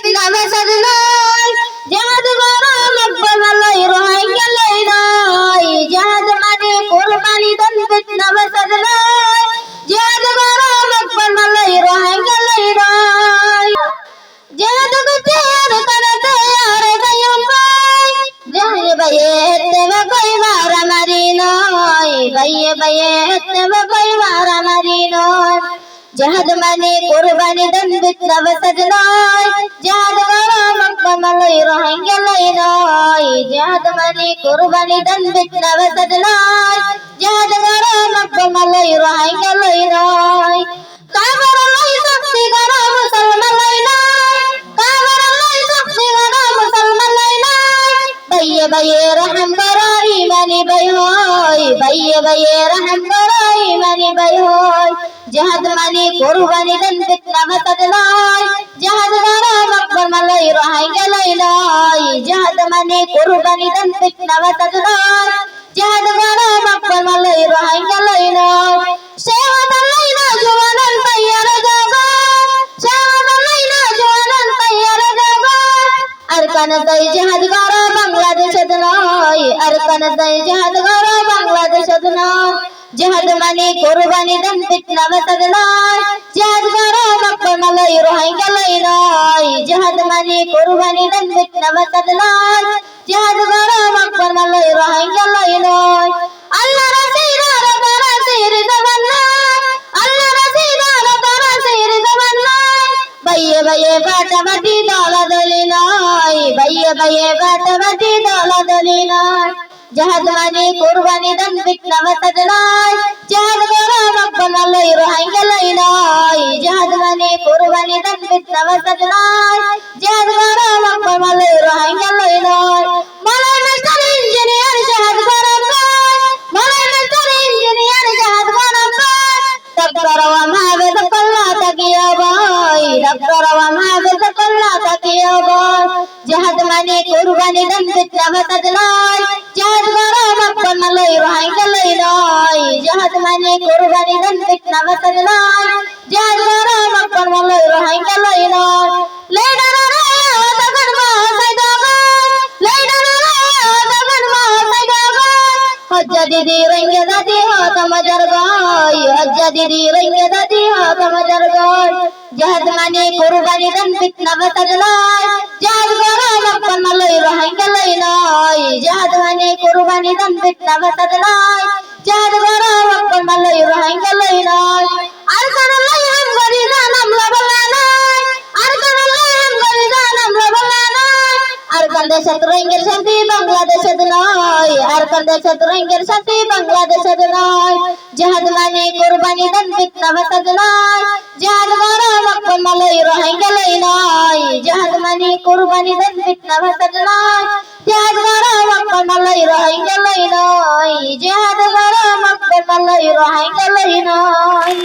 fitna fasad নাই jihad করা মকবুল মালাই রোহিঙ্গা লাই নাই jihad মানে কুরবানি দান fitna fasad নাই jihad করা মকবুল মালাই রোহিঙ্গা লাই নাই jihad করতে আর করতে আর গায়ম ভাই jihad ভাইয়ে তেবা কই মারামারি নয় ভাইয়ে ভাইয়ে তেবা কই মারামারি নয় jihad মানে কুরবানি দান fitna fasad নাই jihad করা মকবুল মালাই রোহিঙ্গা লাই নাই jihad মানে কুরবানি দান fitna fasad নাই jihad করা মকবুল মালাই রোহিঙ্গা লাই নাই কাফের লাই শক্তি করা মুসলমান লাই নাই কাফের লাই শক্তি করা মুসলমান লাই নাই ভাইয়ে ভাইয়ে রহম করো ইমানি ভাই হয় ভাইয়ে ভাইয়ে রহম করো ইমানি ভাই হয় jihad মানে কুরবানি দান fitna fasad নাই jihad করা মকবুল মালাই রোহিঙ্গা লাই নাই jihad মানে কুরবানি দান fitna fasad নাই jihad করা মকবুল মালাই রোহিঙ্গা লাই নাই সেওয়াত লাই না জওয়ানান তৈয়ার জগৎ সেওয়াত লাই না জওয়ানান তৈয়ার জগৎ আরকান তাই jihad করা বাংলাদেশত নয় আরকান তাই jihad করা বাংলাদেশত নয় jihad মানে কুরবানি দান fitna fasad নাই jihad করা মকবুল মালাই রোহিঙ্গা লাই নাই jihad মানে কুরবানি দান fitna fasad নাই jihad করা মকবুল মালাই রোহিঙ্গা লাই নাই আল্লাহ রাসূলের তারা সির জবান নাই আল্লাহ রাসূলের তারা সির জবান নাই ভাইয়ে ভাইয়ে ফাটাফাটি দলাদলি নাই ভাইয়ে ভাইয়ে ফাটাফাটি দলাদলি নাই jihad মানে কুরবানি দান fitna fasad নাই jihad করা মকবুল মালাই রোহিঙ্গা লাই নাই jihad মানে কুরবানি দান fitna fasad নাই jihad করা মকবুল মালাই রোহিঙ্গা লাই নাই মালাই মাস্টার ইঞ্জিনিয়ার jihad করা ভাই মালাই মাস্টার ইঞ্জিনিয়ার jihad করা ভাই ডাক্তার ওয়া মাহফিজ কল্লা তাকিয়া ভাই ডাক্তার ওয়া মাহফিজ কল্লা তাকিয়া ভাই jihad মানে কুরবানি দান fitna fasad নাই jihad করা মকবুল মালাই রোহিঙ্গা লাই নাই jihad মানে কুরবানি দান fitna fasad নাই jihad করা মকবুল মালাই রোহিঙ্গা লাই নাই লেডাররা তখন মাসাই দগন লেডাররা তখন মাসাই দগন হজ্জা দিদি রঙ্গে দাদি হাত মজার গায় হজ্জা দিদি রঙ্গে দাদি হাত মজার গায় jihad মানে কুরবানি দান fitna fasad নাই jihad করা মকবুল মালাই রোহিঙ্গা লাই নাই jihad মানে কুরবানি দান fitna fasad নাই jihad করা মকবুল মালাই রোহিঙ্গা লাই নাই আর কোন লাই হাম গরি জানাম লবলা নাই আর কোন লাই হাম গরি জানাম লবলা নাই আর কোন দেশত রঙ্গের শান্তি বাংলাদেশত নাই আর কোন দেশত রঙ্গের শান্তি বাংলাদেশত নাই jihad মানে কুরবানি দান fitna fasad নাই jihad করা মকবুল মালাই রোহিঙ্গা লাই নাই jihad মানে কুরবানি দান fitna fasad নাই jihad করা মকবুল মালাই রোহিঙ্গা লাই নাই jihad করা মকবুল মালাই রোহিঙ্গা লাই নাই।